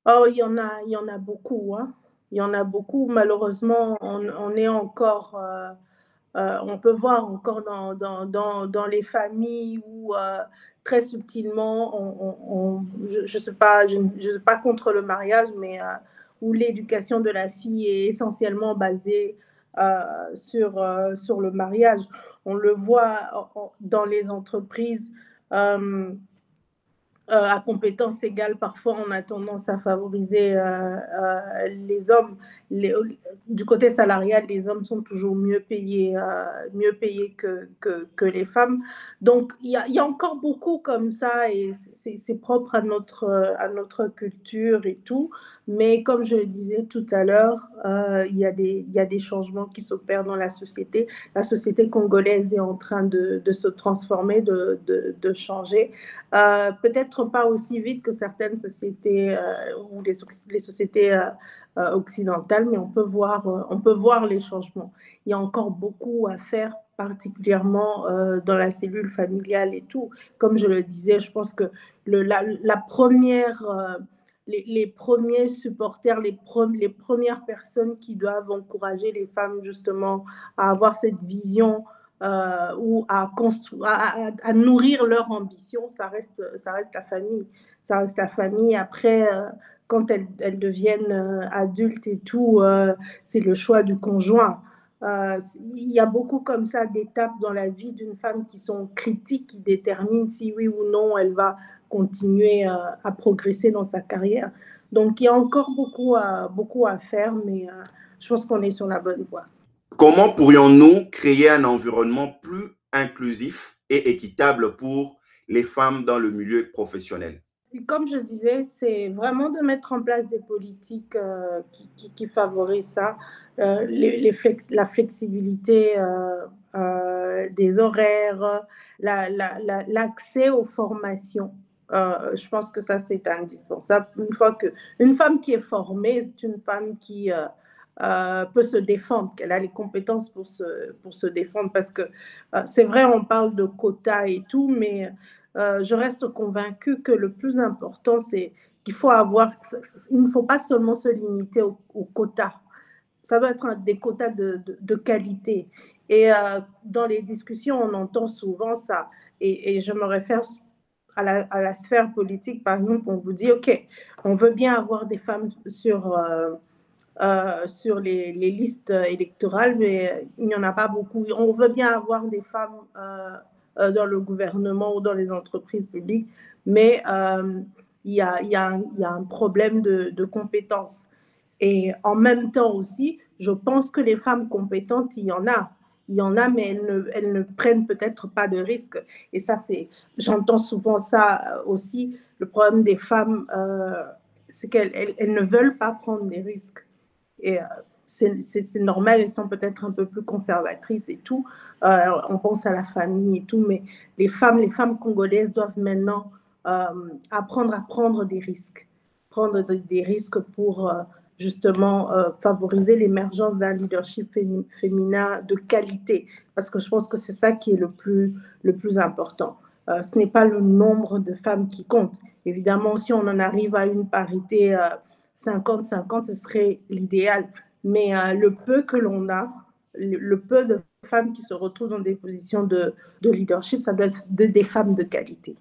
Oh, il y en a beaucoup, hein. Il y en a beaucoup. Malheureusement, on est encore, on peut voir encore dans les familles où très subtilement, je ne sais pas, je suis pas contre le mariage, mais où l'éducation de la fille est essentiellement basée sur le mariage. On le voit dans les entreprises. euh, à compétences égales, parfois on a tendance à favoriser les hommes. Les, du côté salarial, les hommes sont toujours mieux payés que les femmes. Donc il y a encore beaucoup comme ça et c'est propre à notre culture et tout. Mais comme je le disais tout à l'heure, il y a des changements qui s'opèrent dans la société. La société congolaise est en train de se transformer, de changer. Peut-être pas aussi vite que certaines sociétés ou les sociétés occidentales, mais on peut voir les changements. Il y a encore beaucoup à faire, particulièrement dans la cellule familiale et tout. Comme je le disais, je pense que la première, les premiers supporters, les premières personnes qui doivent encourager les femmes justement à avoir cette vision ou à nourrir leur ambition, ça reste la famille. Ça reste la famille. Après, quand elles deviennent adultes et tout, c'est le choix du conjoint. Il y a beaucoup comme ça d'étapes dans la vie d'une femme qui sont critiques, qui déterminent si oui ou non elle va continuer à progresser dans sa carrière. Donc il y a encore beaucoup à faire, mais je pense qu'on est sur la bonne voie. Comment pourrions-nous créer un environnement plus inclusif et équitable pour les femmes dans le milieu professionnel? Comme je disais, c'est vraiment de mettre en place des politiques qui favorisent ça, la flexibilité des horaires, l'accès aux formations. Je pense que ça, c'est indispensable. Une femme qui est formée, c'est une femme qui peut se défendre, qu'elle a les compétences pour se défendre. Parce que c'est vrai, on parle de quotas et tout, mais je reste convaincue que le plus important, c'est qu'il faut avoir, il ne faut pas seulement se limiter aux quotas. Ça doit être des quotas de qualité. Et dans les discussions, on entend souvent ça. Et je me réfère à la sphère politique, par exemple, on vous dit, OK, on veut bien avoir des femmes sur les listes électorales, mais il n'y en a pas beaucoup. On veut bien avoir des femmes dans le gouvernement ou dans les entreprises publiques, mais il y a un problème de compétences. Et en même temps aussi, je pense que les femmes compétentes, il y en a. Il y en a, mais elles ne prennent peut-être pas de risques. Et ça, j'entends souvent ça aussi. Le problème des femmes, c'est qu'elles ne veulent pas prendre des risques. Et c'est normal, elles sont peut-être un peu plus conservatrices et tout. On pense à la famille et tout, mais les femmes congolaises doivent maintenant apprendre à prendre des risques. Prendre des risques pour justement favoriser l'émergence d'un leadership féminin de qualité. Parce que je pense que c'est ça qui est le plus important. Ce n'est pas le nombre de femmes qui compte. Évidemment, si on en arrive à une parité 50-50, ce serait l'idéal. Mais le peu que l'on a, le peu de femmes qui se retrouvent dans des positions de leadership, ça doit être des femmes de qualité.